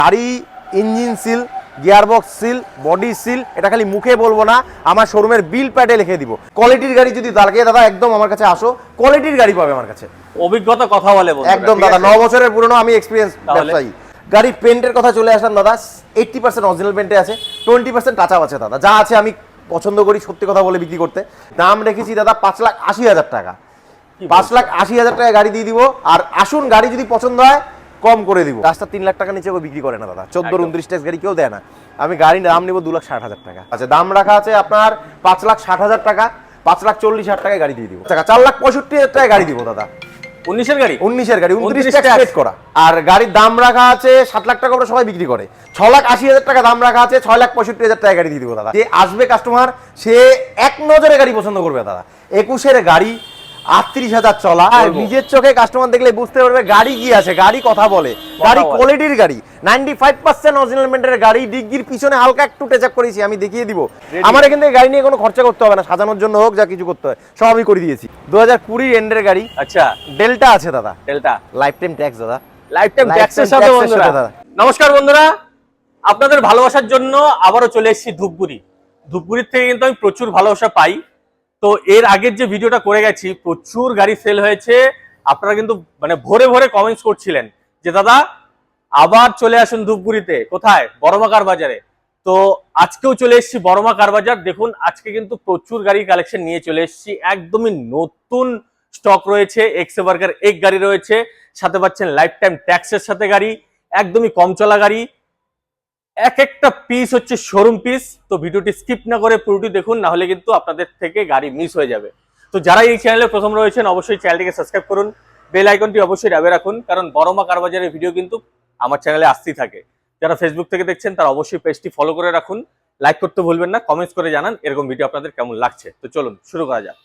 গাড়ি engine seal, gearbox seal, body seal, এটা খালি মুখে বলবো না, আমার শোরুমের বিল প্যাডে লিখে দিব। কোয়ালিটির গাড়ি যদি লাগে দাদা একদম আমার কাছে আসো, কোয়ালিটির গাড়ি পাবে আমার কাছে। অভিজ্ঞতা কথা বলে একদম দাদা, 9 বছরের পুরনো আমি এক্সপিরিয়েন্স ব্যবসায়ী। গাড়ির পেন্টের কথা চলে আসলাম দাদা, 80% অরিজিনাল পেন্টে আছে, 20% টাচ আপ আছে দাদা। যা আছে আমি পছন্দ করি সত্যি কথা বলে বিক্রি করতে। দাম রেখেছি দাদা 5,80,000 টাকা। 5,80,000 টাকা গাড়ি দিয়ে দিব। আর আসুন, গাড়ি যদি পছন্দ হয় কম করে দিব। রাস্তা 3 লাখ টাকা নিচে কেউ বিক্রি করে না দাদা, 14-29 ট্যাক্স গাড়ি কেউ দেয় না। আমি গাড়ির দাম নিব 2,60,000 টাকা। আচ্ছা, দাম রাখা আছে আপনার 5,60,000 টাকা, 5,40,000 টাকায় গাড়ি দিয়ে দিব। 4,65,000 টাকায় গাড়ি দিব দাদা। 19 এর গাড়ি 29 ট্যাক্স পেড করা। আর গাড়ির দাম রাখা আছে 7 লাখ টাকা, সবাই বিক্রি করে। 6,80,000 টাকা দাম রাখা আছে, 6,65,000 টাকায় গাড়ি দিয়ে দিব দাদা। যে আসবে কাস্টমার সে এক নজরে গাড়ি পছন্দ করবে দাদা। 21-এর গাড়ি, 38,000 চলা, নিজের চোখে কাস্টমার দেখলে বুঝতে পারবে গাড়ি কি আছে, গাড়ি কথা বলে, গাড়ি কোয়ালিটির গাড়ি, 95% অরিজিনাল মেন্টের গাড়ি। ডিগ্গির পিছনে হালকা একটু টাচ আপ করেছি, আমি দেখিয়ে দিব। আমার এখান থেকে গাড়ি নিয়ে কোনো খরচা করতে হবে না, সাজানোর জন্য হোক যা কিছু করতে হয় সব আমি করে দিয়েছি। 2020 এন্ডের গাড়ি। আচ্ছা, ডেল্টা আছে দাদা, ডেল্টা লাইফ টাইম ট্যাক্স দাদা, লাইফ টাইম ট্যাক্সের সাথে বন্ধুরা। নমস্কার বন্ধুরা, আপনাদের ভালোবাসার জন্য আবারও চলে এসেছি ধূপগুড়ি। ধূপগুড়ির থেকে কিন্তু আমি প্রচুর ভালোবাসা পাই। তো এর আগের যে ভিডিওটা করে গেছি, প্রচুর গাড়ি সেল হয়েছে। আপনারা কিন্তু মানে ভোরে ভোরে কমেন্টস করছিলেন যে দাদা আবার চলে আসুন ধূপগুড়িতে। কোথায়? বড়মা কার বাজারে। তো আজকেও চলে এসেছি বড়মা কার বাজার। দেখুন আজকে কিন্তু প্রচুর গাড়ি কালেকশন নিয়ে চলে এসেছি। একদমই নতুন স্টক রয়েছে, এক্সেভার্গার এক গাড়ি রয়েছে, সাথে পাচ্ছেন লাইফ টাইম ট্যাক্সের সাথে গাড়ি, একদমই কম চলা গাড়ি। এক একটা পিস হচ্ছে শোরুম পিস। তো ভিডিওটি স্কিপ না করে পুরোটি দেখুন, না হলে কিন্তু আপনাদের থেকে গাড়ি মিস হয়ে যাবে। তো যারা এই চ্যানেলে প্রথম রয়েছেন অবশ্যই চ্যানেলটিকে সাবস্ক্রাইব করুন, বেল আইকনটি অবশ্যই দাবিয়ে রাখুন, কারণ বড়মা কার বাজারের ভিডিও কিন্তু আমার চ্যানেলে আসতেই থাকে। যারা ফেসবুক থেকে দেখছেন তারা অবশ্যই পেজটি ফলো করে রাখুন, লাইক করতে ভুলবেন না, কমেন্টস করে জানান এরকম ভিডিও আপনাদের কেমন লাগছে। তো চলুন শুরু করা যাক।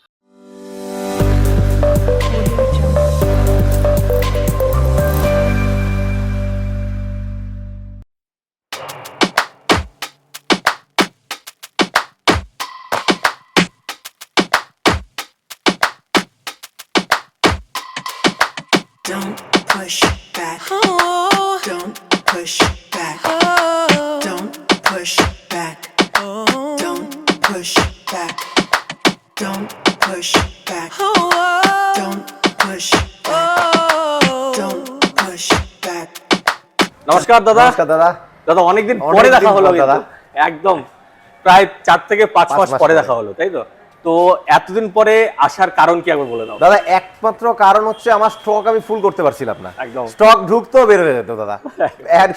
Don't push back. Oh. Don't push back. Oh. Don't push back. Oh. Don't push back. Don't push back. Oh. Don't push back. Oh. Don't push back. নমস্কার দাদা। নমস্কার দাদা। দাদা অনেকদিন পরে দেখা হলো দাদা, একদম প্রায় 4 থেকে 5 মাস পরে দেখা হলো, তাই তো? তো এতদিন পরে আসার কারণ কি একবার বলে দাও দাদা। একমাত্র কারণ হচ্ছে আমার স্টক আমি ফুল করতে পারছিলাম না। একদম স্টক ঢুকতো বের হয়ে যেত দাদা।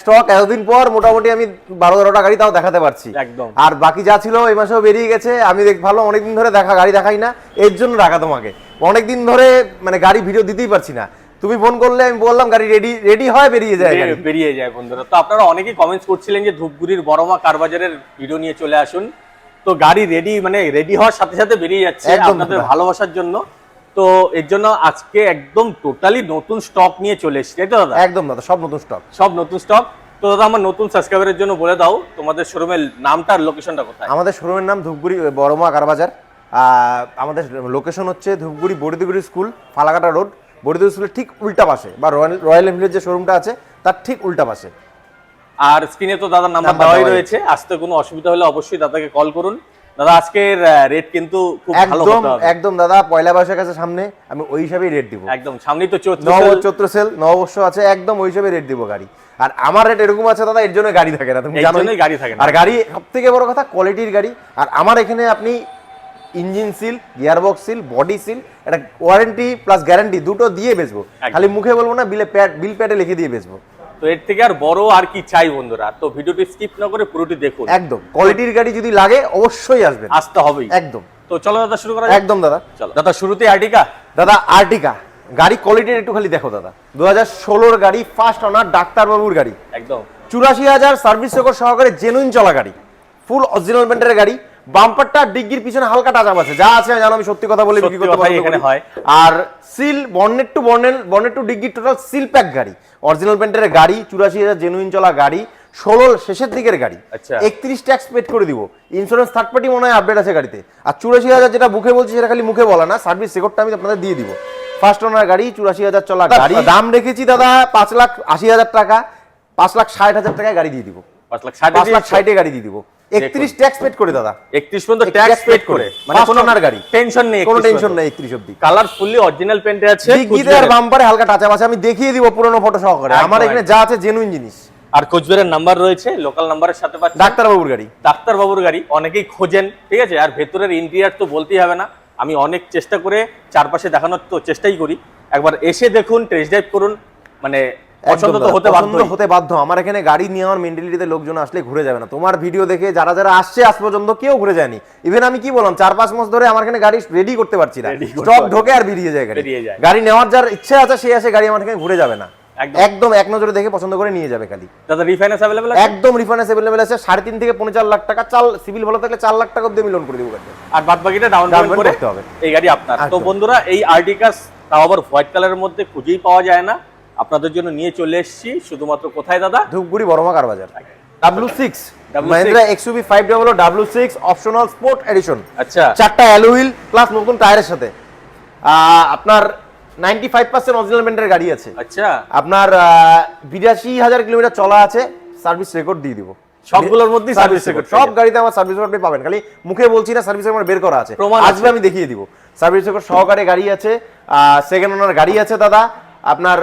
স্টক এতদিন পর মোটামুটি আমি 12-13টা গাড়ি তাও দেখাতে পারছি একদম। আর বাকি যা ছিল এই মাসেও বেরিয়ে গেছে। আমি ভালো অনেকদিন ধরে গাড়ি দেখাই না, এর জন্য রাখা তোমাকে। অনেকদিন ধরে মানে গাড়ি ভিডিও দিতেই পারছি না। তুমি ফোন করলে আমি বললাম গাড়ি রেডি হয়, বেরিয়ে যায় বন্ধুরা। তো আপনারা অনেকেই কমেন্টস করছিলেন যে ধূপগুড়ির বড়মা কার বাজারের ভিডিও নিয়ে চলে আসুন। তো গাড়ি রেডি মানে রেডি হওয়ার সাথে সাথে বেরিয়ে যাচ্ছে আপনাদের ভালোবাসার জন্য। তো এর জন্য আজকে একদম টোটালি নতুন স্টক নিয়ে চলে এসেছি, তাই তো দাদা? একদম দাদা, সব নতুন স্টক। তো দাদা আমার নতুন সাবস্ক্রাইবারের জন্য বলে দাও তোমাদের শোরুমের নামটা আর লোকেশনটা কোথায়? আমাদের শোরুমের নাম ধূপগুড়ি বড়মা কার বাজার। আমাদের লোকেশন হচ্ছে ধূপগুড়ি বড়িদুগুড়ি স্কুল, ফালাকাটা রোড, বড়িদুগুড়ি স্কুলের ঠিক উল্টা পাশে, বা রয়্যাল এনফিল্ডের যে শোরুমটা আছে তার ঠিক উল্টা পাশে। আর স্ক্রিনে তো দাদার নাম্বার দেওয়াই রয়েছে, আসতে কোনো অসুবিধা হলে অবশ্যই দাদাকে কল করুন। দাদা আজকের রেট কিন্তু খুব ভালো হতে হবে। একদম দাদা, পয়লা বৈশাখ কাছে সামনে, আমি ওই হিসাবেই রেট দিব। একদম সামনেই তো চৈত্র সেল, নববর্ষ আছে, একদম ওই হিসাবে রেট দিব গাড়ি। আর আমার রেট এরকম আছে দাদা, এর জন্য গাড়ি থাকে না, তুমি জানো গাড়ি থাকে না। আর গাড়ি সবথেকে বড় কথা কোয়ালিটির গাড়ি। আর আমার এখানে আপনি engine seal, gearbox seal, body seal, এটা ওয়ারেন্টি প্লাস গ্যারান্টি দুটো দিয়ে বেচবো। খালি মুখে বলবো না, বিল প্যাডে লিখে দিয়ে বেচবো। তো এর থেকে আর বড় আর কি চাই বন্ধুরা। তো ভিডিওটি স্কিপ না করে পুরোটি দেখুন। একদম কোয়ালিটির গাড়ি যদি লাগে অবশ্যই আসবেন, আসতে হবেই একদম। তো চলো দাদা শুরু করা। একদম দাদা, চলো দাদা। শুরুতে আর্টিকা। দাদা আর্টিকা গাড়ি কোয়ালিটির একটু খালি দেখো দাদা। 2016-র গাড়ি, ফার্স্ট ওনার, ডাক্তারবাবুর গাড়ি, একদম 84,000 সার্ভিস রেকর্ড সহকারে জেনুইন চলা গাড়ি, ফুল অরিজিনাল মেন্টের গাড়ি। বাম্পারটা ডিগ্গির পিছনে হালকা টাচ আপ আছে, যা আছে জানো আমি সত্যি কথা বলে বিক্রি করতে পারি এখানে হয়। আর seal bonnet two dickey total seal pack গাড়ি, অরিজিনাল পেন্টের গাড়ি, 84,000 জেনুইন চলা গাড়ি, 16 শেষের দিকের গাড়ি। 31 ট্যাক্স পেড করে দিব। ইন্স্যুরেন্স থার্ড পার্টি মনে হয় আপডেট আছে গাড়িতে। আর 84,000 যেটা মুখে বলছি সেটা খালি মুখে বলা না, সার্ভিস রেকর্ডটা আমি আপনাদের দিয়ে দিব। ফার্স্ট ওনার গাড়ি, 84,000 চলা গাড়ি। দাম রেখেছি দাদা 5,80,000 টাকা। 5,60,000 টাকায় গাড়ি দিয়ে দিব। 5,60,000 গাড়ি দিয়ে দিব। 31 ট্যাক্স পেড করে দাদা। 31 পর্যন্ত ট্যাক্স পেড করে, মানে কোনো ওনার গাড়ি, টেনশন নেই, কোনো টেনশন নেই। 31 অবধি কালার ফুললি অরিজিনাল পেন্টে আছে, ডিগিতে আর বাম্পারে হালকা টাচ আপ আছে, আমি দেখিয়ে দিব পুরনো ফটো সহকারে। আমার এখানে যা আছে জেনুইন জিনিস। আর কোচবিহারের নাম্বার রয়েছে, লোকাল নাম্বারের সাথে পাচ্ছেন। ডাক্তারবাবুর গাড়ি, ডাক্তারবাবুর গাড়ি অনেকেই খোঁজেন, ঠিক আছে। আর ভেতরের ইন্টেরিয়ার তো বলতেই হবে না, আমি অনেক চেষ্টা করে চারপাশে দেখানোর তো চেষ্টাই করি। একবার এসে দেখুন, টেস্ট ড্রাইভ করুন, মানে পছন্দ তো হতে বাধ্য। আমার এখানে গাড়ি নেওয়ার মেন্টালিটিতে লোকজন আসলে ঘুরে যাবে না। তোমার ভিডিও দেখে যারা যারা আসছে আজ পর্যন্ত কেউ ঘুরে যায়নি। ইভেন আমি কি বললাম, 4-5 মাস ধরে আমার এখানে গাড়ি রেডি করতে পারছি না, স্টক ঢোকে আর বেরিয়ে যায় গাড়ি। গাড়ি নেওয়ার যার ইচ্ছা আছে সে আসে, গাড়ি আমার এখানে ঘুরে যাবে না, একদম এক নজরে দেখে পছন্দ করে নিয়ে যাবে। খালি দাদা রিফাইন্যান্স अवेलेबल আছে? একদম রিফাইন্যান্স अवेलेबल আছে। 3.5 থেকে 4.5 লাখ টাকা চাল, সিভিল ভালো থাকলে 4 লাখ টাকা অবধি আমি লোন করে দেব গাড়ি। আর বাদ বাকিটা ডাউন পেমেন্ট করে করতে হবে। এই গাড়ি আপনার। তো বন্ধুরা, এই আর্টিকাস তাও আবার হোয়াইট কালারের মধ্যে খুঁজেই পাওয়া যায় না, আপনাদের জন্য নিয়ে চলে এসেছি। শুধুমাত্র কোথায় দাদা? ধূপগুড়ি বড়মা কার বাজার। W6 Mahindra XUV 500 W6 optional sport edition. আচ্ছা, 4টা অ্যালয় হুইল প্লাস নতুন টায়ারের সাথে আপনার 95% অরিজিনাল মেন্টের গাড়ি আছে। আচ্ছা, আপনার 82,000 কিলোমিটার চলা আছে, সার্ভিস রেকর্ড দিয়ে দিব সবগুলোর মধ্যেই সার্ভিস রেকর্ড। সব গাড়িতে আমার সার্ভিস রেকর্ড পাবেন, খালি মুখে বলছি না, সার্ভিস রেকর্ড বের করা আছে, আজকে আমি দেখিয়ে দিব। সার্ভিস রেকর্ড সহকারে গাড়ি আছে, সেকেন্ড ওনার গাড়ি আছে দাদা। আপনার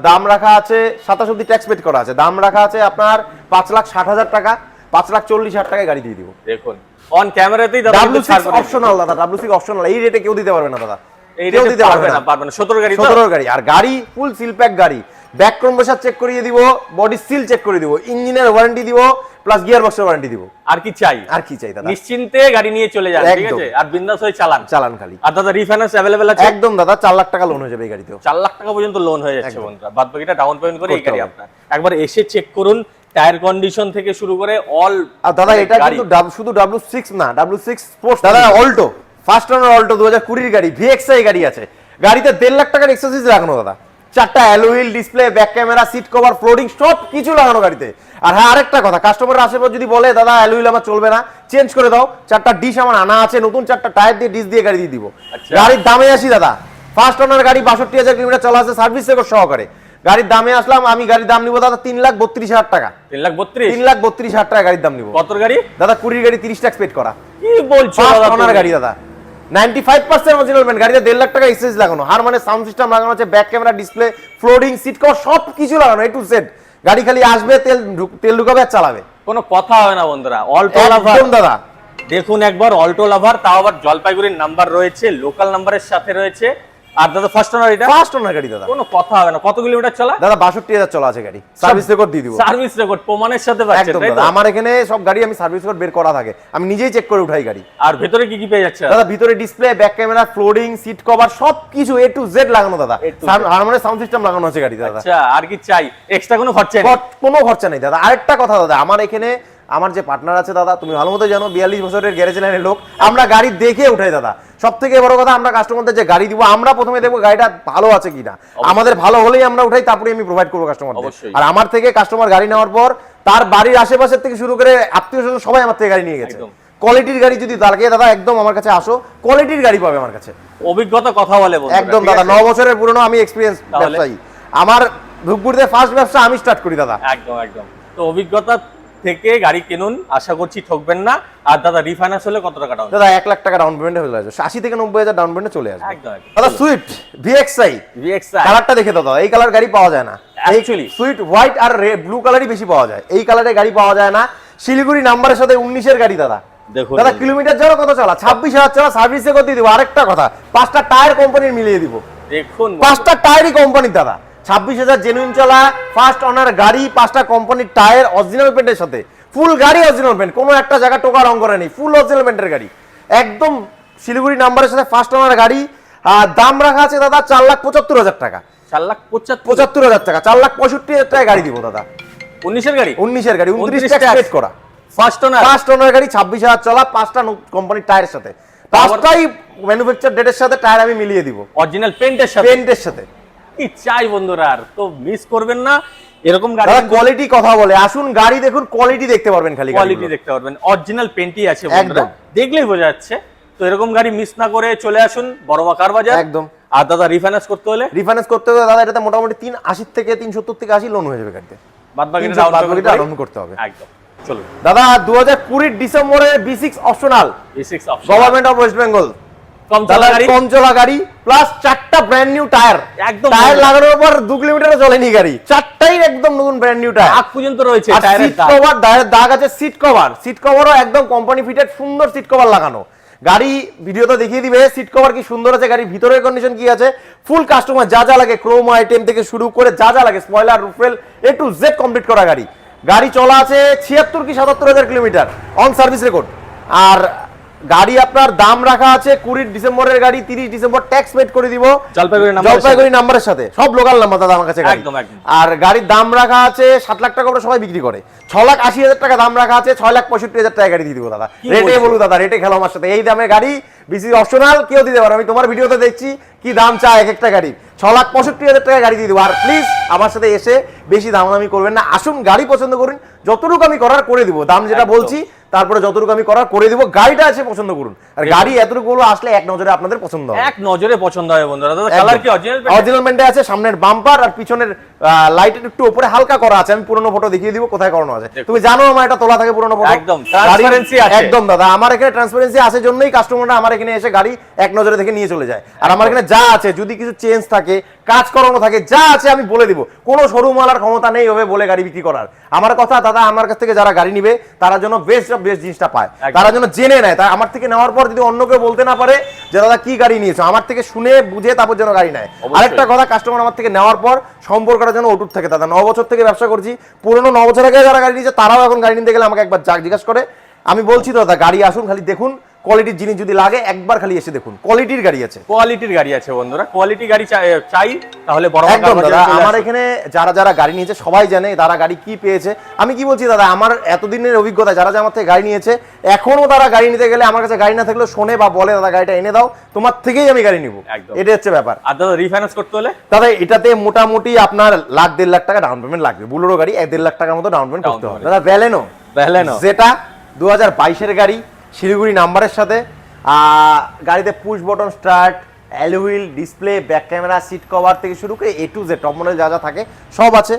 দাম রাখা আছে 27 অবধি ট্যাক্স পেড করা আছে, দাম রাখা আছে আপনার 5,60,000 টাকা, 5,40,000 টাকায় গাড়ি দিয়ে দিব। দেখুন অন ক্যামেরাতেই দাদা W6 অপশনাল দাদা, W6 অপশনাল, এই রেটে কেউ দিতে পারবে না দাদা, এই রেটে দিতে পারবে না। 17 গাড়ি, 17 গাড়ি। আর গাড়ি ফুল সিল প্যাক গাড়ি, ব্যাক কম্প্রেসার চেক করিয়ে দিব, বডি সিল চেক করে দিব, ইঞ্জিনের ওয়ারেন্টি দিব, প্লাস গিয়ার বক্সের ওয়ারেন্টি দিব। আর কি চাই? আর কি চাই দাদা? নিশ্চিন্তে গাড়ি নিয়ে চলে যান, ঠিক আছে, আর বিন্দাস হয়ে চালান খালি। আর দাদা রিফাইন্যান্স अवेलेबल আছে? একদম দাদা, 4 লাখ টাকা লোন হয়ে যাবে এই গাড়িতেও। 4 লাখ টাকা পর্যন্ত লোন হয়ে যাচ্ছে বন্ধুরা, বাদ বাকিটা ডাউন পেমেন্ট করে এই গাড়ি আপনার। একবার এসে চেক করুন, টায়ার কন্ডিশন থেকে শুরু করে অল। আর দাদা এটা কিন্তু শুধু W6 না, W6 স্পোর্টস দাদা, অল্টো ফার্স্ট ওনার অল্টো 2020 গাড়ি, VXI গাড়ি আছে। গাড়িতে 1.5 লাখ টাকার এক্সেসরিজ লাগানো দাদা, 4টা alloy wheel, display, back camera, seat cover, flooring সব কিছু লাগানো গাড়িতে। আর হ্যাঁ, আরেকটা কথা, কাস্টমারের আশেপাশে যদি বলে দাদা অ্যালয় হুইল আমার চলবে না, চেঞ্জ করে দাও, 4টা ডিশ আমার আনা আছে, নতুন 4টা টায়ার দিয়ে ডিশ দিয়ে গাড়ি দিয়ে দিব। গাড়ির দামে আসি দাদা, ফার্স্ট ওনার গাড়ি 62,000 কিলোমিটার চলা আছে, সার্ভিস রেকর্ড সহকারে। গাড়ির দামে আসলাম, আমি গাড়ির দাম নিব দাদা 3,32,000 টাকা। 3,32,000 টাকা গাড়ির দাম নিব। কত গাড়ি দাদা? 20 গাড়ি, 30 ট্যাক্স পেড করা। কি বলছো দাদা? ওনার গাড়ি দাদা 95% অরিজিনাল পেন্ট, গাড়িতে 1.5 লাখ টাকা এক্সেসরিজ লাগানো, আর মানে সাউন্ড সিস্টেম লাগানো আছে, back camera, display, flooring, seat cover সব কিছু লাগানো, এ টু জেড। গাড়ি খালি আসবে, তেল ঢুকাবে আর চালাবে, কোনো কথা হবে না বন্ধুরা। অল্টো লাভার দাদা, দেখুন একবার, অল্টো লাভার, তাও আবার জলপাইগুড়ির নাম্বার রয়েছে, লোকাল নাম্বারের সাথে রয়েছে। আর দাদা ফার্স্ট ওনার, এটা ফার্স্ট ওনার গাড়ি দাদা, কোনো কথা হবে না। কত কিলোমিটার চলা দাদা? 62,000 চলা আছে গাড়ি, সার্ভিস রেকর্ড দিয়ে দিব। সার্ভিস রেকর্ড প্রমাণের সাথে পাচ্ছেন, একদম তাই তো? দাদা, আমার এখানে সব গাড়ি আমি সার্ভিস রেকর্ড বের করা থাকে, আমি নিজেই চেক করে উঠাই গাড়ি। আর ভেতরে কি কি পেয়ে যাচ্ছে দাদা? ভিতরে display, back camera, flooring, seat cover সব কিছু এ টু জেড লাগানো দাদা, আর মানে সাউন্ড সিস্টেম লাগানো আছে গাড়ি দাদা। আচ্ছা, আর কি চাই? এক্সট্রা কোনো খরচা নেই? কোনো খরচা নেই দাদা। আরেকটা কথা দাদা, আমার এখানে আমার যে পার্টনার আছে দাদা, তুমি ভালো মতো জানো, 42 বছরের গ্যারেজ লাইনের লোক, আমরা গাড়ি দেখে উঠাই দাদা। সব থেকে বড় কথা, আমরা কাস্টমারদের যে গাড়ি দিব, আমরা প্রথমে দেখবো গাড়িটা ভালো আছে কিনা, আমাদের ভালো হলেই আমরা উঠাই, তারপরে আমি প্রোভাইড করবো কাস্টমারদের। আর আমার থেকে কাস্টমার গাড়ি নেওয়ার পর তার বাড়ির আশেপাশের থেকে শুরু করে আত্মীয় স্বজন সবাই আমার থেকে গাড়ি নিয়ে গেছে। কোয়ালিটির গাড়ি যদি লাগে দাদা, একদম আমার কাছে আসো, কোয়ালিটির গাড়ি পাবে আমার কাছে। অভিজ্ঞতা কথা বলে একদম দাদা, 9 বছরের পুরনো আমি এক্সপিরিয়েন্স ব্যবসায়ী, আমার ধূপগুড়িতে ফার্স্ট ব্যবসা আমি স্টার্ট করি দাদা। একদম একদম। তো অভিজ্ঞতা থেকে গাড়ি কিনুন, আশা করছি ঠকবেন না। আর দাদা রিফাইন্যান্স হলে কত টাকা ডাউন? দাদা 1 লাখ টাকা ডাউন পেমেন্ট হয়ে যাবে, 80 থেকে 90,000 ডাউন পেমেন্টে চলে আসবে। একদম। দাদা সুইফট VXI কালারটা দেখে দাদা, এই কালার গাড়ি পাওয়া যায় না অ্যাকচুয়ালি। সুইফট হোয়াইট আর ব্লু কালারই বেশি পাওয়া যায়, এই কালারের গাড়ি পাওয়া যায় না। শিলিগুড়ি নাম্বারের সাথে 19 এর গাড়ি দাদা। দেখুন দাদা কিলোমিটার যাও কত চলা? 26,000 চলা, সার্ভিস রেকর্ড দিয়ে দিব। আরেকটা কথা, 5টা টায়ার কোম্পানির মিলিয়ে দিব। দেখুন 5টা টায়ারই কোম্পানির দাদা, 26,000 জেনুইন চলা, ফার্স্ট ওনার গাড়ি, 5টা কোম্পানির টায়ার অরিজিনাল পেন্টের সাথে, ফুল গাড়ি অরিজিনাল পেন্ট, কোনো একটা জায়গা টোকা রং করে নেই, ফুল অরিজিনাল পেন্টের গাড়ি, একদম শিলিগুড়ি নাম্বারের সাথে ফার্স্ট ওনার গাড়ি। আর দাম রাখা আছে দাদা 4,75,000 টাকা। 4,75,000 টাকা, 4,65,000 টাকায় গাড়ি দিব দাদা। 19 এর গাড়ি, 19 এর গাড়ি, 29 ট্যাক্স পেড করা, ফার্স্ট ওনার গাড়ি, 26,000 চলা, 5টা কোম্পানির টায়ারের সাথে, 5টাই ম্যানুফ্যাকচার ডেটের সাথে টায়ার আমি মিলিয়ে দিব, অরিজিনাল পেন্টের সাথে। কি চাই বন্ধুরা, আর তো মিস করবেন না এরকম গাড়ি। কোয়ালিটি কথা বলে, আসুন গাড়ি দেখুন, কোয়ালিটি দেখতে পারবেন, খালি কোয়ালিটি দেখতে পারবেন, অরিজিনাল পেন্টই আছে বন্ধুরা, দেখলেই বোঝা যাচ্ছে। তো এরকম গাড়ি মিস না করে চলে আসুন বড়মা কার বাজার। একদম। আর দাদা রিফাইন্যান্স করতে হলে দাদা এটাতে মোটামুটি 380 থেকে 370 থেকে 80 লোন হয়ে যাবে গাড়িতে। বাদবাকিটা কিন্তু down payment বাদবাকিটা করে- down করতে হবে। একদম চলুন দাদা 2020 ডিসেম্বরের B6 optional V6 option government of West Bengal কম দাদা চলা গাড়ি কম চলা গাড়ি প্লাস 4টা ব্র্যান্ড নিউ টায়ার, একদম টায়ার নতুন। লাগানোর পর 2 কিলোমিটারও চলেনি গাড়ি, 4টাই একদম নতুন ব্র্যান্ড নিউ টায়ার। আগ পর্যন্ত রয়েছে আর টায়ারের সিট দাগ কভার দাগ আছে, সিট কভারও একদম কোম্পানি ফিটেড সুন্দর সিট কভার লাগানো। গাড়ি ভিডিওতে দেখিয়ে দিবে সিট কভার কি সুন্দর আছে, গাড়ির ভিতরের কন্ডিশন কি আছে, ফুল কাস্টমার যা যা লাগে ক্রোম আইটেম থেকে শুরু করে যা যা লাগে spoiler roof rail A to Z complete করা গাড়ি। গাড়ি চলা আছে 76 কি 77,000 কিলোমিটার অন সার্ভিস রেকর্ড। আর গাড়ি আপনার দাম রাখা আছে 20 ডিসেম্বরের গাড়ি, 30 ডিসেম্বর ট্যাক্স পেড করে দিব জলপাইগুড়ি নাম্বারের সাথে, সব লোকাল নাম্বার দাদা আমার কাছে গাড়ি। একদম, একদম। আর গাড়ির দাম রাখা আছে 7 লাখ টাকা করে সবাই বিক্রি করে, 6,80,000 টাকা দাম রাখা আছে, 6,65,000 টাকা গাড়ি দিয়ে দিব দাদা। কি রেটে বলছো? বলু দাদা, রেটে খেলো আমার সাথে, এই দামে গাড়ি বিসি অপশনাল কেউ দিতে পারে। আমি তোমার ভিডিওতে দেখছি কি দাম চায় এক একটা গাড়ি, 6,65,000 টাকা গাড়ি দিয়ে দিব। আর প্লিজ আমার সাথে এসে বেশি দামাদামি করবেন না, আসুন গাড়ি পছন্দ করুন, যতটুকু আমি করার করে দিব, দাম যেটা একদম। বলছি তারপরে যতটুকু আমি করার করে দিব, গাড়িটা আছে পছন্দ করুন। আর গাড়ি এতটুকু গুলো আসলে এক নজরে আপনাদের পছন্দ হবে। এক নজরে পছন্দ হয় বন্ধুরা। দাদা কালার কি অরিজিনাল অরিজিনাল মেন্টে আছে, সামনের বাম্পার আর পিছনের লাইটের একটু উপরে হালকা করা আছে। আমি পুরনো ফটো দেখিয়ে দিব কোথায় করানো আছে, তুমি জানো আমার এটা তোলা থাকে পুরনো ফটো। একদম, transparency আছে। একদম দাদা, আমার এখানে ট্রান্সপারেন্সি আছে জন্যই কাস্টমাররা আমার এখানে এসে গাড়ি এক নজরে দেখে নিয়ে চলে যায়। আর আমার এখানে যা আছে, যদি কিছু চেঞ্জ থাকে, কাজ করানো থাকে, যা আছে আমি বলে দিব। কোনো শোরুম ওয়ালার ক্ষমতা নেই ওভাবে বলে গাড়ি বিক্রি করার। আমার কথা দাদা, আমার কাছ থেকে যারা গাড়ি নিবে তারা যেন বেস্ট অফ বেস্ট জিনিসটা পায়, একদম। তারা যেন জেনে নেয়। তাই আমার থেকে নেওয়ার পর যদি অন্য কেউ বলতে না পারে যে দাদা কি গাড়ি নিয়েছো, আমার থেকে শুনে বুঝে তারপর যেন গাড়ি নেয়। অবশ্যই। আরেকটা কথা, কাস্টমার আমার থেকে নেওয়ার পর সম্পর্কটা যেন অটুট থাকে দাদা। 9 বছর থেকে ব্যবসা করছি, পুরনো 9 বছর আগে যারা গাড়ি নিয়েছে তারাও এখন গাড়ি নিতে গেলে আমাকে একবার জিজ্ঞাসা করে। আমি বলছি তো দাদা, গাড়ি আসুন, খালি দেখুন, কোয়ালিটির জিনিস যদি লাগে একবার খালি এসে দেখুন, কোয়ালিটির গাড়ি আছে, কোয়ালিটির গাড়ি আছে বন্ধুরা। কোয়ালিটি গাড়ি চাই তাহলে বড় একদম দাদা। আমার এখানে যারা যারা গাড়ি নিয়েছে সবাই জানে তারা গাড়ি কি পেয়েছে। আমি কি বলছি দাদা, আমার এতদিনের অভিজ্ঞতা, যারা যারা আমার থেকে গাড়ি নিয়েছে এখনো তারা গাড়ি নিতে গেলে আমার কাছে গাড়ি না থাকলেও শোনে বা বলে দাদা গাড়িটা এনে দাও, তোমার থেকেই আমি গাড়ি নিব। একদম। এটা হচ্ছে ব্যাপার আর দাদা রিফাইন্যান্স করতে হলে দাদা, এটাতে মোটামুটি আপনার 1,00,000 1,50,000 টাকা ডাউন পেমেন্ট লাগবে। বুলেরো গাড়ি 1,50,000 টাকার মতো ডাউন পেমেন্ট করতে হবে দাদা। ভ্যালেনো যেটা 2022 এর গাড়ি, শিলিগুড়ি নাম্বারের সাথে, গাড়িতে push button start, alloy display, back camera, seat cover থেকে শুরু করে A to Z top model যা যা থাকে সব আছে।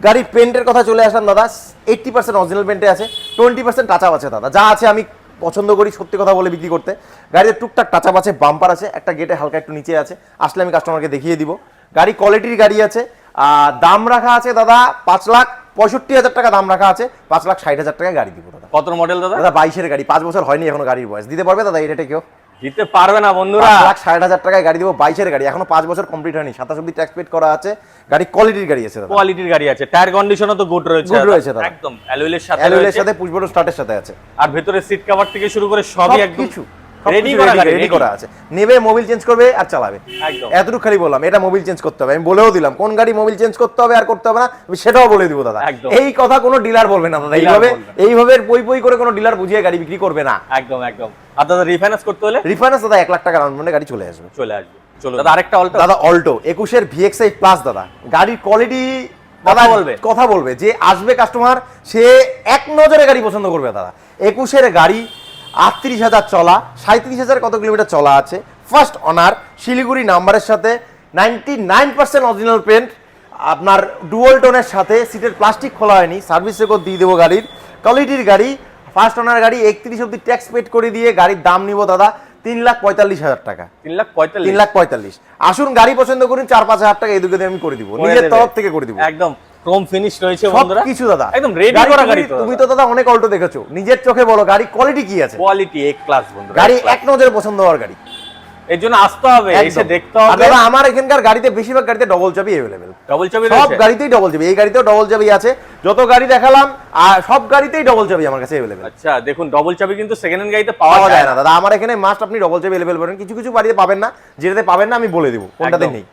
গাড়ির পেন্টের কথা চলে আসলাম দাদা, 80% অরিজিনাল পেন্টে আছে, 20% টাচ আপ আছে দাদা। যা আছে আমি পছন্দ করি সত্যি কথা বলে বিক্রি করতে। গাড়িতে টুকটাক টাচ আপ আছে, বাম্পার আছে, একটা গেটে হালকা একটু নিচে আছে, আসলে আমি কাস্টমারকে দেখিয়ে দিব। গাড়ি কোয়ালিটির গাড়ি আছে। দাম রাখা আছে দাদা 5,65,000 টাকা দাম রাখা আছে, 5,60,000 টাকা গাড়ি দিব দাদা। কত মডেল দাদা? দাদা 22 এর গাড়ি, 5 বছর হয়নি এখনো গাড়ির বয়স। দিতে পারবে দাদা এই রেটে কেউ? দিতে পারবে না বন্ধুরা। 5,60,000 টাকায় গাড়ি দিব, 22 এর গাড়ি, এখনো 5 বছর কমপ্লিট হয়নি, 27 অব্দি ট্যাক্স পেড করা আছে। গাড়ি কোয়ালিটির গাড়ি আছে দাদা, কোয়ালিটির গাড়ি আছে, টায়ার কন্ডিশনও তো গুড রয়েছে। Good রয়েছে দাদা। একদম অ্যালুইলের সাথে অ্যালুইয়ের রয়েছে। সাথে পুশ বটন স্টার্টের সাথে আছে। আর ভেতরে সিট কভার থেকে শুরু করে সবই একদম কিছু রেডি করা গাড়ি, রেডি করা আছে। নেবে মোবিল চেঞ্জ করবে আর চালাবে, একদম। এতটুকু খালি বললাম। এটা মোবিল চেঞ্জ করতে হবে, আমি বলেও দিলাম কোন গাড়ি মোবিল চেঞ্জ করতে হবে আর করতে হবে না, আমি সেটাও বলে দিব দাদা। একদম। এই কথা কোনো ডিলার বলবে না দাদা, Dealer এইভাবে বলবে না। এইভাবে পই করে কোনো ডিলার বুঝিয়ে গাড়ি বিক্রি করবে না। একদম একদম। আর দাদা রিফাইন্যান্স করতে হলে রিফাইন্যান্স দাদা 1,00,000 টাকা ডাউন পেমেন্টে গাড়ি চলে আসবে। চলে আসবে। চলো দাদা আরেকটা অল্টো। দাদা অল্টো 21 এর VXI প্লাস দাদা, গাড়ির কোয়ালিটি কথা বলবে যে আসবে কাস্টমার সে এক নজরে গাড়ি পছন্দ করবে দাদা। 21 এর গাড়ি, 38,000 চলা, 37,000 কত কিলোমিটার চলা আছে, ফার্স্ট অনার, শিলিগুড়ি নাম্বারের সাথে, 99% অরিজিনাল পেন্ট, আপনার ডুয়াল টোনের সাথে, সিটের প্লাস্টিক খোলা হয়নি, সার্ভিস রেকর্ড দিয়ে দেবো গাড়ির, কোয়ালিটির গাড়ি, ফার্স্ট অনার গাড়ি, 31 অব্দি ট্যাক্স পেড করে দিয়ে গাড়ির দাম নিব দাদা 3,45,000 টাকা। 3,45,000 3,45,000। আসুন গাড়ি পছন্দ করুন, 4-5,000 টাকা এই দুটো আমি করে দিব, নিজের তরফ থেকে করে দিব। একদম ক্রোম ফিনিশ রয়েছে বন্ধুরা, কিছু দাদা একদম রেডি করা গাড়ি। তুমি তো দাদা অনেক অল্টো দেখেছো, নিজের চোখে বলো গাড়ি কোয়ালিটি কি আছে। কোয়ালিটি এক ক্লাস বন্ধুরা, গাড়ি এক নজরে পছন্দ হওয়ার গাড়ি, এর জন্য আসতে হবে, এসে দেখতে আর হবে। দাদা আমার এখানকার গাড়িতে বেশিরভাগ গাড়িতে ডবল চাবি अवेलेबल, ডবল চাবি সব রয়েছে গাড়িতেই ডবল চাবি, এই গাড়িতেও ডবল চাবি আছে, যত গাড়ি দেখালাম আর সব গাড়িতেই ডবল চাবি আমার কাছে अवेलेबल। আচ্ছা দেখুন ডবল চাবি কিন্তু সেকেন্ড হ্যান্ড গাড়িতে পাওয়া পাওয়া যায় যায় না দাদা, আমার এখানে মাস্ট আপনি ডবল চাবি अवेलेबल পাবেন। কিছু কিছু বাড়িতে পাবেন না, যেটাতে পাবেন না আমি বলে দিব কোনটাতে একদম। নেই।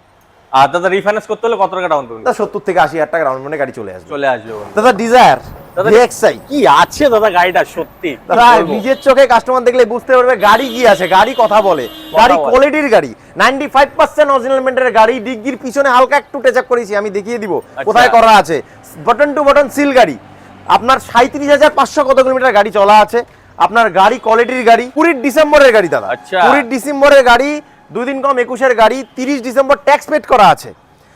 আর দাদা রিফাইন্যান্স করতে হলে কত টাকা ডাউন পেমেন্ট? দাদা 70 থেকে 80,000 টাকা ডাউন পেমেন্টে গাড়ি চলে আসবে। চলে আসবে বন্ধু। দাদা ডিজায়ার দাদা, VXI কি আছে দাদা গাড়িটা সত্যি কি দাদা বলবো? নিজের চোখে কাস্টমার দেখলে বুঝতে পারবে গাড়ি কি আছে, গাড়ি কথা বলে, গাড়ি বলে। কোয়ালিটির গাড়ি, 95% অরিজিনাল মেন্টের গাড়ি, ডিগ্গির পিছনে হালকা একটু টাচ আপ করেছি, আমি দেখিয়ে দিব কোথায় করা আছে, বটন টু বটন সিল গাড়ি, আপনার 37,500 কত কিলোমিটার গাড়ি চলা আছে, আপনার গাড়ি কোয়ালিটির গাড়ি, 20 ডিসেম্বরের গাড়ি দাদা, আচ্ছা। 20 ডিসেম্বরের গাড়ি, 2 দিন কম 21 এর গাড়ি, 30 ডিসেম্বর ট্যাক্স পেড করা আছে।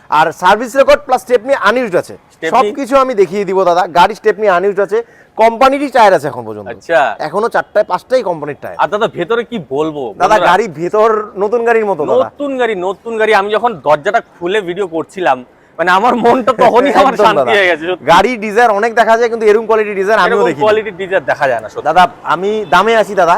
আর service record plus stepney unused আছে, Stepney- সবকিছু আমি দেখিয়ে দিব দাদা। গাড়ি স্টেপনি আনইউজড আছে, কোম্পানিরই টায়ার আছে এখন পর্যন্ত। আচ্ছা। এখনো 4টায় 5টাই কোম্পানির টায়ার। আর দাদা ভেতরে কি বলবো দাদা বন্ধুরা, গাড়ি ভেতর নতুন গাড়ির মতো দাদা। নতুন গাড়ি। আমি যখন দরজাটা খুলে ভিডিও করছিলাম, মানে আমার মনটা তখনই আমার একদম শান্তি দাদা। হয়ে গেছে। গাড়ি ডিজাইন অনেক দেখা যায়, কিন্তু এরকম কোয়ালিটি ডিজাইন আমিও দেখি কোয়ালিটির ডিজাইন দেখা যায় না সত্যি। দাদা। আমি দামে আছি দাদা,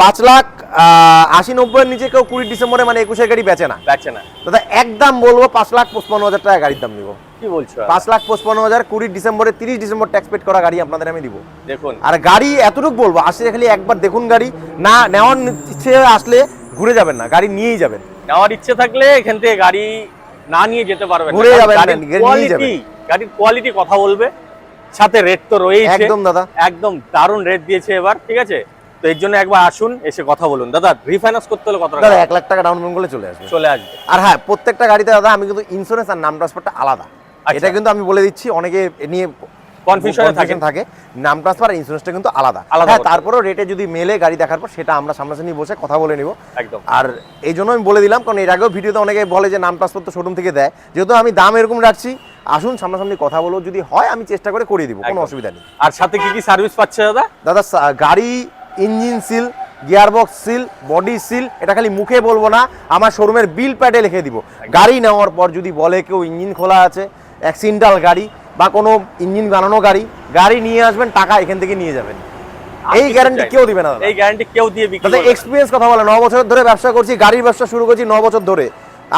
5,80,90 এর নিচে কেউ 20 ডিসেম্বরে মানে 21 গাড়ি বেচে না যাচ্ছে না। দাদা। একদম বলবো 5,55,000 টাকা গাড়ির দাম দিব। কি বলছো? 5,55,000 20 ডিসেম্বরে, 30 ডিসেম্বর ট্যাক্স পেড করা গাড়ি আপনাদের আমি দিব। দেখুন, আর গাড়ি এতটুকু বলবো, আসলে খালি একবার দেখুন গাড়ি, না নেওয়ার ইচ্ছে আসলে ঘুরে যাবেন না, গাড়ি নিয়েই যাবেন। নেওয়ার ইচ্ছে থাকলে এখান থেকে গাড়ি না নিয়ে যেতে পারবেন না। ঘুরে কারণ যাবেন না, গাড়ির নিয়ে কোয়ালিটি, গাড়ির কোয়ালিটি কথা বলবে, সাথে রেট তো রয়েছে। একদম দাদা, একদম দারুণ রেট দিয়েছে এবার, ঠিক আছে? তো এর জন্য একবার আসুন, এসে কথা বলুন। দাদা রিফাইন্যান্স করতে হলে কত টাকা? দাদা 1 লাখ টাকা ডাউন পেমেন্ট করলে চলে আসবে। চলে আসবে। আর হ্যাঁ, প্রত্যেকটা গাড়িতে দাদা আমি কিন্তু ইন্স্যুরেন্স আর নাম ট্রান্সফারটা আলাদা। আচ্ছা। এটা কিন্তু আমি বলে দিচ্ছি, অনেকে এ নিয়ে কনফিউশনে থাকে। নাম ট্রান্সফার আর ইন্স্যুরেন্সটা কিন্তু আলাদা। আলাদা হ্যাঁ, করতে তারপরেও রেটে যদি মেলে গাড়ি দেখার পর সেটা আমরা সামনাসামনি বসে কথা বলে নিব। একদম। আর এই জন্য আমি বলে দিলাম, কারণ এর আগেও ভিডিওতে অনেকে বলে যে নাম ট্রান্সফার তো শোরুম থেকে দেয়, যেহেতু আমি দাম এরকম রাখছি, আসুন সামনাসামনি কথা বলো, যদি হয় আমি চেষ্টা করে দিব, কোনো একদম। অসুবিধা নেই। আর সাথে কি কি সার্ভিস পাচ্ছে দাদা? দাদা গাড়ি engine seal, gearbox seal, body seal, এটা খালি মুখে বলবো না, আমার শোরুমের বিল প্যাডে লিখে দিব। গাড়ি নেওয়ার পর যদি বলে কেউ ইঞ্জিন খোলা আছে, অ্যাক্সিডেন্টাল গাড়ি বা কোনো ইঞ্জিন বানানো গাড়ি নিয়ে আসবেন, টাকা এখান থেকে নিয়ে যাবেন। এই গ্যারান্টি কেউ দিবে না দাদা। এই গ্যারান্টি কেউ দিয়ে বিক্রি দাদা করবে না। এক্সপিরিয়েন্স কথা বলে, 9 বছর ধরে ব্যবসা করছি, গাড়ির ব্যবসা শুরু করছি 9 বছর ধরে।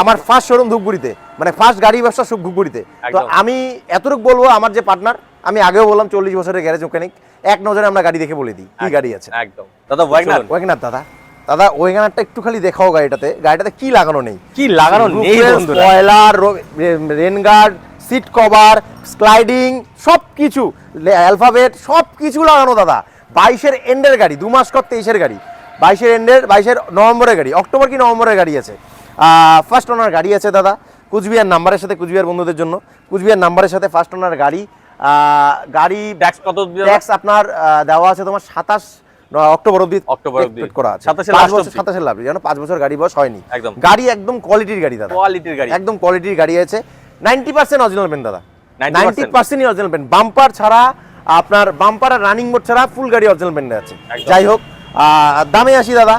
আমার ফার্স্ট শোরুম ধূপগুড়িতে, মানে ফার্স্ট গাড়ি ব্যবসা ধূপগুড়িতে। তো একদম। আমি এতটুকু বলবো, আমার যে পার্টনার, আমি আগেও বললাম 40 বছরের গ্যারেজ মেকানিক, এক নজরে আমরা গাড়ি দেখে বলে দিই কি গাড়ি আছে। একদম দাদা। ওয়াগনার ওয়াগনার দাদা, ওয়াগনারটা একটু খালি দেখাও, গাড়িটাতে কি লাগানো নেই, কি লাগানো নেই বন্ধুরা? Spoiler, rain guard, seat cover, sliding, সবকিছু, অ্যালফাবেট সবকিছু লাগানো দাদা। 22-এর এন্ডের গাড়ি, 2 মাস কর 23-এর গাড়ি, 22-এর নভেম্বরের গাড়ি, অক্টোবর কি নভেম্বরের গাড়ি আছে। ফার্স্ট ওনার গাড়ি আছে দাদা, কুচবিহার নাম্বারের সাথে, কুচবিহার বন্ধুদের জন্য কুচবিহার নাম্বারের সাথে ফার্স্ট ওনার গাড়ি। গাড়ি ট্যাক্স কত? ট্যাক্স আপনার দেওয়া আছে তোমার 27 অক্টোবর অবধি অবধি করা আছে। 27 লাস্ট অবধি। 27 লাভ, যেন 5 বছর গাড়ি বয়স হয়নি। একদম। গাড়ি একদম কোয়ালিটির গাড়ি দাদা, কোয়ালিটির গাড়ি। একদম কোয়ালিটির গাড়ি আছে। 90% অরিজিনাল পেন দাদা, 90% 90% অরিজিনাল পেন, বাম্পার ছাড়া, আপনার বাম্পার আর রানিং বোর্ড ছাড়া ফুল গাড়ি অরিজিনাল পেন আছে। একদম। যাই হোক, দামে আসি দাদা,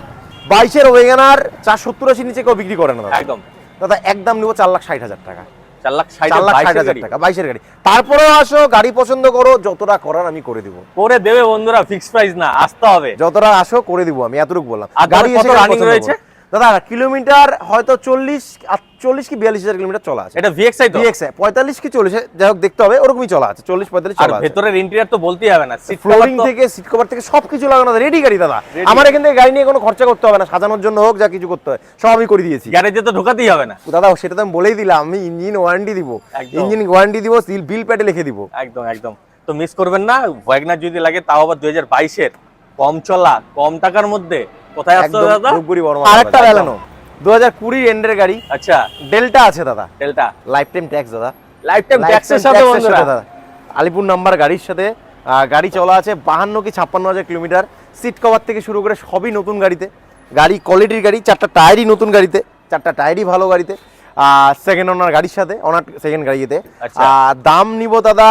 22-এর ওয়েগানার 470-80 নিচে কেউ বিক্রি করে না দাদা। একদম। দাদা একদম নিব 4,60,000 টাকা, 4,60,000 টাকা 22-এর গাড়ি। তারপরে আসো, গাড়ি পছন্দ করো, যতটা করার আমি করে দিব। করে দেবে বন্ধুরা, ফিক্স প্রাইস না, আসতে হবে। যতটা আসো করে দিব, আমি এতটুকু বললাম। আর গাড়ি কত এসে রানিং পছন্দ রয়েছে? করো। দাদা কিলোমিটার হয়তো 40 কি 42,000 কিলোমিটার চলা আছে। এটা ভিএক্সআই তো? ভিএক্স 45 কি 40, যাই হোক দেখতে হবে, ওরকমই চলা আছে, 40-45 আর চলা আছে। ভেতরের ইন্টেরিয়র তো বলতেই হবে না, সিট ফ্লোরিং থেকে সিট কভার থেকে সবকিছু লাগানো, রেডি গাড়ি দাদা। Ready। আমার এখান থেকে গাড়ি নিয়ে কোনো খরচা করতে হবে না, সাজানোর জন্য হোক, যা কিছু করতে হয় সব আমি করে দিয়েছি। গ্যারেজে তো ঢোকাতেই হবে না। দাদা সেটা তো আমি বলেই দিলাম, আমি ইঞ্জিন ওয়ারেন্টি দিব, একদম। ইঞ্জিন ওয়ারেন্টি দিব, বিল প্যাডে লিখে দিব। একদম একদম। তো মিস করবেন না, ওয়াগনার যদি লাগে তাও আবার 2022-এর কম চলা, কম টাকার মধ্যে। কোথায় আসতে হবে দাদা? ধূপগুড়ি বড় মার্কেট। আরেকটা বেলানো 2020 এন্ডের গাড়ি, আচ্ছা। ডেল্টা আছে দাদা, ডেল্টা লাইফ টাইম ট্যাক্স দাদা, লাইফ টাইম ট্যাক্সের সাথে বন্ধুরা। আলিপুর নাম্বার গাড়ির সাথে। গাড়ি চলা আছে 52 কি 56,000 কিলোমিটার। সিট কভার থেকে শুরু করে সবই নতুন গাড়িতে। গাড়ি কোয়ালিটির গাড়ি, 4টা টায়ারই নতুন গাড়িতে, 4টা টায়ারই ভালো গাড়িতে। সেকেন্ড ওনার গাড়ির সাথে, ওনার সেকেন্ড গাড়িতে। আচ্ছা। দাম নিব দাদা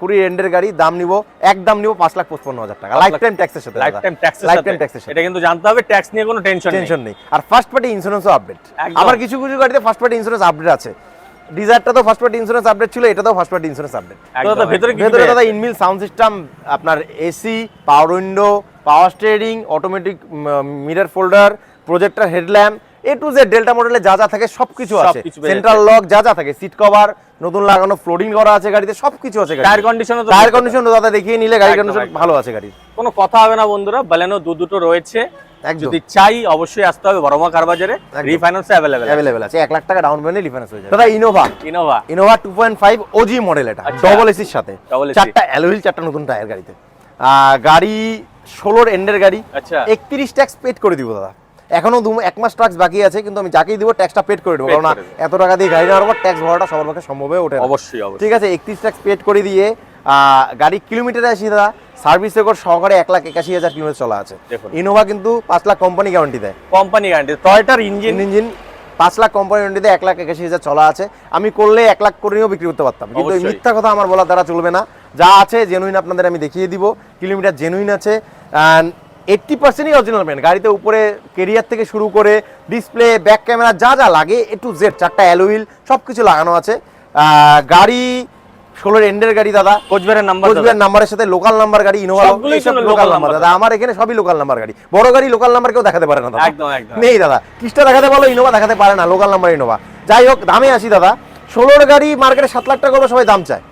20 এন্ডের গাড়ি, দাম নিব একদম নিব 5,55,000 টাকা, লাইফ টাইম ট্যাক্সের সাথে। লাইফ টাইম ট্যাক্সের লাইফ সাথে। টাইম ট্যাক্সের সাথে, এটা কিন্তু জানতে হবে, ট্যাক্স নিয়ে কোনো টেনশন নেই। আর ফার্স্ট পার্টি ইন্স্যুরেন্সও আপডেট। একদম। আমার কিছু কিছু গাড়িতে ফার্স্ট পার্টি ইন্স্যুরেন্স আপডেট আছে। ডিজায়ারটা তো ফার্স্ট পার্টি ইন্স্যুরেন্স আপডেট ছিল, এটাতেও ফার্স্ট পার্টি ইন্স্যুরেন্স আপডেট। তো দাদা ভেতরে কি ভেতরে দাদা ইনবিল সাউন্ড সিস্টেম, আপনার AC, power window, power steering, automatic mirror folder, projector headlamp, A to Z Delta মডেলে যা যা থাকে সবকিছু আছে। সবকিছু পেয়ে সেন্ট্রাল লক যা যা থাকে, সিট কভার নতুন লাগানো, ফ্লোরিং করা আছে গাড়িতে, সবকিছু আছে। টায়ার কন্ডিশনও তো? টায়ার কন্ডিশন দাদা দেখিয়ে নিলে গাড়ি একদম, কন্ডিশন একদম। ভালো আছে গাড়ির, কোনো কথা হবে না বন্ধুরা। বালেনো দুটো রয়েছে, একদম। যদি চাই অবশ্যই আসতে হবে বড়মা কার বাজারে। একদম। রিফাইন্যান্স অ্যাভেলেবল আছে, 1 লাখ টাকা ডাউন পেমেন্টে রিফাইন্যান্স হয়ে যাবে দাদা। ইনোভা 2.5 ওজি মডেল, এটা আচ্ছা। ডবল এসির সাথে, Double AC 4টা অ্যালুইল, 4টা নতুন টায়ার গাড়িতে। গাড়ি 16-র এন্ডের গাড়ি। আচ্ছা। 31 ট্যাক্স পেড করে দিব দাদা, এখনো 1 মাস ট্যাক্স বাকি আছে, কিন্তু আমি যাকেই দিব ট্যাক্সটা পেড করে দেবো, Paid কারণ করে দেবো। এত টাকা দিয়ে গাড়ি নেওয়ার পর ট্যাক্স ভরাটা সবার পক্ষে সম্ভব হয়ে ওঠে না। অবশ্যই অবশ্যই। ঠিক আছে, 31 ট্যাক্স পেড করে দিয়ে গাড়ি কিলোমিটারে আসি দাদা, সার্ভিস রেকর্ড সহকারে 1,81,000 কিলোমিটার চলা আছে। দেখুন। ইনোভা কিন্তু 5 লাখ কোম্পানি গ্যারান্টি দেয়, কোম্পানি গ্যারান্টি, টয়োটার ইঞ্জিন। 5 লাখ কোম্পানিতে 1,81,000 চলা আছে, আমি করলে 1 লাখ করে নিয়েও বিক্রি করতে পারতাম, কিন্তু এই অবশ্যই। মিথ্যা কথা আমার বলার দ্বারা চলবে না। যা আছে জেনুইন আপনাদের আমি দেখিয়ে দিব, কিলোমিটার জেনুইন আছে, 80%ই অরিজিনাল পেন্ট। গাড়িতে উপরে কেরিয়ার থেকে শুরু করে ডিসপ্লে, ব্যাক ক্যামেরা, যা যা লাগে A to Z, 4টা অ্যালুইল সব কিছু লাগানো আছে। গাড়ি 16 এন্ডের গাড়ি দাদা, কোচবিহারের নাম্বার কোচবিহার নাম্বারের সাথে লোকাল নাম্বার গাড়ি, ইনোভা সবগুলোই এইসব লোকাল লোকাল নাম্বার নাম্বার দাদা। আমার এখানে সবই লোকাল নাম্বার গাড়ি, বড় গাড়ি লোকাল নাম্বার কেউ দেখাতে পারে না দাদা, একদম একদম নেই দাদা। কিস্টা দেখাতে বলো, ইনোভা দেখাতে পারে না, লোকাল নাম্বার ইনোভা। যাই হোক, দামে আসি দাদা, 16 গাড়ি মার্কেটে 7 লাখ টাকা করে সবাই দাম চায়,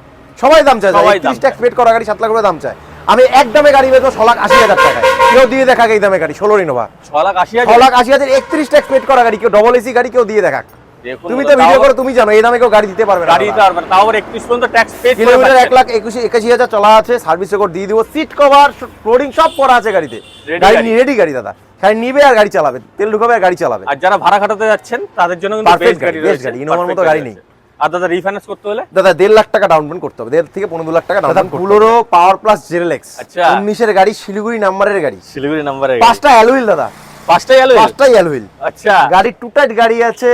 সবাই দাম চায়, সবাই দাম 30 ট্যাক্স পেড করা গাড়ি 7 লাখ করে দাম চায়। আমি এক দামে গাড়ি বেচবো 6,80,000 টাকায়, কেউ দিয়ে দেখাক এই দামে গাড়ি, 16 ইনোভা 6,80,000 6,80,000, 31 ট্যাক্স পেড করা গাড়ি, কেউ ডবল এসি গাড়ি কেউ দিয়ে দেখাক। দেখুন তুমি তো ভিডিও করো, তুমি জানো এই দামে কেউ গাড়ি দিতে পারবে না গাড়ি দাদা। দিতে পারবে না, তাও আবার 31 পর্যন্ত ট্যাক্স পে করে কিলোমিটার পাচ্ছেন। 1,81,000 চলা আছে, সার্ভিস রেকর্ড দিয়ে দিব, সিট কভার ফ্লোরিং সব করা আছে গাড়িতে। Ready গাড়ি গাড়ি। রেডি গাড়ি দাদা, খালি নিবে আর গাড়ি চালাবে, তেল ঢুকাবে আর গাড়ি চালাবে। আর যারা ভাড়া খাটাতে যাচ্ছেন তাদের জন্য কিন্তু Perfect বেস্ট গাড়ি গাড়ি, best রয়েছে, গাড়ি, ইনোভার perfect মতো গাড়ি নেই। রয়েছে। আর দাদা রিফাইন্যান্স করতে হলে দাদা 1.5 লাখ টাকা ডাউন পেমেন্ট করতে হবে, 1.5 থেকে 15 লাখ টাকা down payment. Bolero power plus জেরেলেক্স, আচ্ছা। 19 এর গাড়ি, শিলিগুড়ি নাম্বারের গাড়ি, শিলিগুড়ি নাম্বারে 5টা অ্যালুইল দাদা, পাঁচটাই আলো 5টাই অ্যালুইল। আচ্ছা গাড়ি টু টাইট গাড়ি আছে,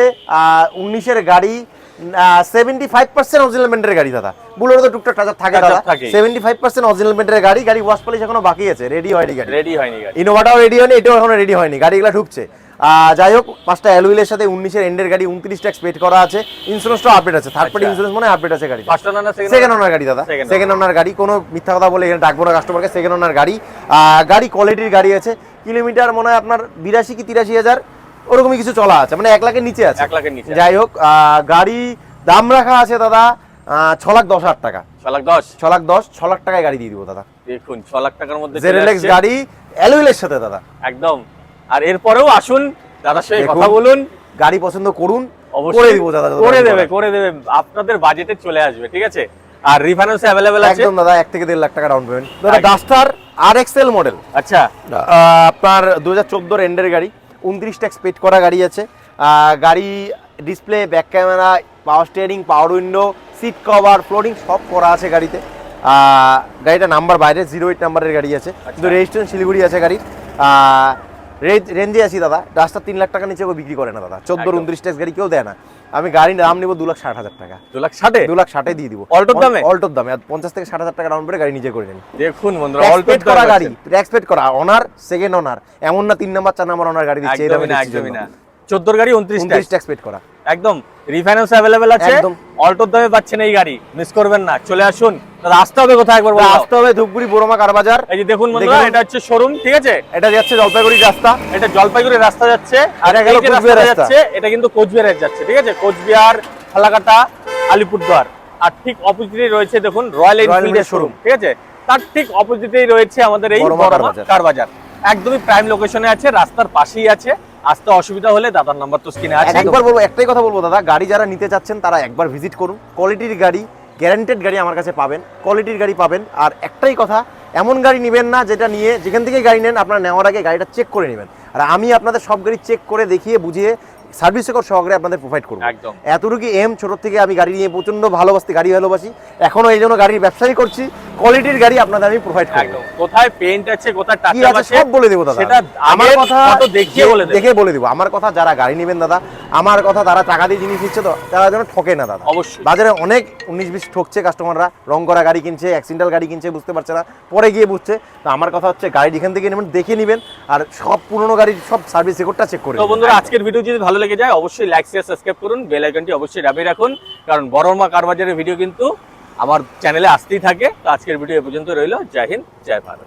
19 এর গাড়ি, 75% অরিজিনাল মেন্টের গাড়ি দাদা। বুলোরো তো টুকটাক টাচার থাকে টাচার দাদা, থাকেই। 75% অরিজিনাল মেন্টের গাড়ি। গাড়ি ওয়াশ পলিশ এখনো বাকি আছে, রেডি হয়নি গাড়ি। রেডি হয়নি গাড়ি, ইনোভাটাও রেডি হয়নি, এটাও এখনো রেডি হয়নি, গাড়িগুলো ঢুকছে। যাই হোক, 5টা অ্যালুইলের সাথে 19 এর এন্ডের গাড়ি, 29 ট্যাক্স পেড করা আছে, ইন্স্যুরেন্সটাও আপডেট আছে, থার্ড পার্টি আচ্ছা। ইন্স্যুরেন্স মানে আপডেট আছে গাড়ি। ফার্স্ট ওনার না সেকেন্ড ওনার গাড়ি দাদা, Second সেকেন্ড ওনার গাড়ি, কোনো মিথ্যা কথা বলে এখানে ডাকবো না কাস্টমারকে, সেকেন্ড ওনার গাড়ি। গাড়ি কোয়ালিটির গাড়ি আছে, কিলোমিটার মনে হয় আপনার 82 কি 83,000 ওরকমই কিছু চলা আছে, মানে 1 লাখের নিচে আছে। 1 লাখের নিচে। যাই হোক, গাড়ি দাম রাখা আছে দাদা 6,10,000 টাকা, 6,10,000 6,10,000, 6 লাখ টাকায় গাড়ি দিয়ে দিব দাদা। দেখুন 6 লাখ টাকার মধ্যে চলে জেরেলেক্স আসছে। গাড়ি অ্যালুইলের সাথে দাদা, একদম। আর এরপরেও আসুন দাদার সাথে দেখুন, কথা বলুন, গাড়ি পছন্দ করুন, অবশ্যই করে দিব দাদা, যত করে দাম দেবে বলে। করে দেবে, আপনাদের বাজেটে চলে আসবে, ঠিক আছে। আর রিফাইন্যান্স अवेलेबल আছে একদম দাদা, 1 থেকে 1.5 লাখ টাকা ডাউন পেমেন্ট দাদা। একদম। ডাস্টার RXL মডেল, আচ্ছা আপনার 2014 এন্ডের গাড়ি, 29 ট্যাক্স পেড করা গাড়ি আছে। গাড়ি display, back camera, power steering, power window, seat cover, flooring সব করা আছে গাড়িতে। গাড়িটা নাম্বার বাইরে 08 নাম্বারের গাড়ি আছে, কিন্তু রেজিস্ট্রেশন শিলিগুড়ি আছে গাড়ির। রেঞ্জে আছি দাদা, রাস্তা 3 লাখ টাকা নিচে কেউ বিক্রি করে না দাদা, 14 একদম। 29 ট্যাক্স গাড়ি কেউ দেয় না। আমি গাড়ির দাম নিব 2,60,000 টাকা, 2,60,000 2,60,000 দিয়ে দিব অল্টোর দামে? অল্টোর দামে, আর 50 থেকে 60,000 টাকা ডাউন পেয়ে গাড়ি নিজে করে নেন। দেখুন বন্ধুরা ট্যাক্স অল্টো পেড করা গাড়ি, ট্যাক্স পেড করা, অনার, সেকেন্ড ওনার, এমন না 3 নাম্বার 4 নাম্বার ওনার গাড়ি দিচ্ছে, এই দামে একদমই না দিচ্ছি একদমই জন্য। না 14 গাড়ি 29 29 ট্যাক্স ট্যাক্স পেড করা, একদম। রিফাইন্যান্স अवेलेबल আছে, একদম। অল্টোর দামে পাচ্ছেন এই গাড়ি, মিস করবেন না, চলে আসুন। দাদা আসতে হবে কোথায় একবার বলো? আসতে হবে ধূপগুড়ি বড়মা কারবাজার। এই যে দেখুন বন্ধুরা, দেখুন। এটা হচ্ছে শোরুম, ঠিক আছে। এটা যাচ্ছে জলপাইগুড়ি রাস্তা, এটা জলপাইগুড়ির রাস্তা যাচ্ছে, আর এটা গেল এই যে কোচবিহার রাস্তাটা রাস্তা। যাচ্ছে এটা কিন্তু কোচবিহারে যাচ্ছে, ঠিক আছে। কোচবিহার, ফালাকাটা, আলিপুরদুয়ার, আর ঠিক অপোজিটেই রয়েছে দেখুন রয়্যাল এনফিল্ডের এনফিল্ডের শোরুম, ঠিক আছে। তার ঠিক অপোজিটেই রয়েছে আমাদের এই বড়মা বড়মা কারবাজার। কারবাজার, একদমই প্রাইম লোকেশনে আছে, রাস্তার পাশেই আছে। আসতে অসুবিধা হলে দাদার নাম্বার তো স্ক্রিনে আছে। একবার বলবো, একটাই কথা বলবো দাদা, গাড়ি যারা নিতে চাচ্ছেন তারা একবার ভিজিট করুন। কোয়ালিটির গাড়ি, গ্যারান্টেড গাড়ি আমার কাছে পাবেন, কোয়ালিটির গাড়ি পাবেন। আর একটাই কথা, এমন গাড়ি নেবেন না যেটা নিয়ে যেখান থেকে গাড়ি নেন আপনারা নেওয়ার আগে গাড়িটা চেক করে নেবেন। আর আমি আপনাদের সব গাড়ি চেক করে দেখিয়ে বুঝিয়ে সার্ভিস রেকর্ড সহকারে আপনাদের প্রোভাইড করবো। একদম। এতটুকু ছোট থেকে আমি গাড়ি নিয়ে প্রচন্ড ভালোবাসি, গাড়ি ভালোবাসি, এখনো এই জন্য গাড়ির ব্যবসাই করছি। কোয়ালিটির গাড়ি আপনাদের আমি প্রোভাইড করবো। একদম, কোথায় পেইন্ট আছে, কোথায় কি টাচ আছে আছে সব বলে দেবো দাদা। সেটা আমার কথা ফটো দেখিয়ে বলে দেব। দেখে বলে দেবো। আমার কথা যারা গাড়ি নেবেন দাদা, আমার কথা তারা টাকা দিয়ে জিনিস নিচ্ছে তো তারা যেন ঠকে না দাদা। অবশ্যই। বাজারে অনেক 19-20 ঠকছে কাস্টমাররা, রং করা গাড়ি কিনছে, অ্যাক্সিডেন্টাল গাড়ি কিনছে, বুঝতে পারছে না, পরে গিয়ে বুঝছে। তো আমার কথা হচ্ছে গাড়ি যেখান থেকে নেবেন দেখে নেবেন, আর সব পুরনো গাড়ির সব সার্ভিস রেকর্ডটা চেক করে তো বন্ধুরা আজকের ভিডিও যদি ভালো লেগে যায় অবশ্যই লাইক শেয়ার সাবস্ক্রাইব করুন, বেল আইকনটি অবশ্যই দাবিয়ে রাখুন, কারণ বড়মা কারবাজারের ভিডিও কিন্তু আমার চ্যানেলে আসতেই থাকে। তো আজকের ভিডিও এ পর্যন্ত রইল। জয় হিন্দ, জয় ভারত।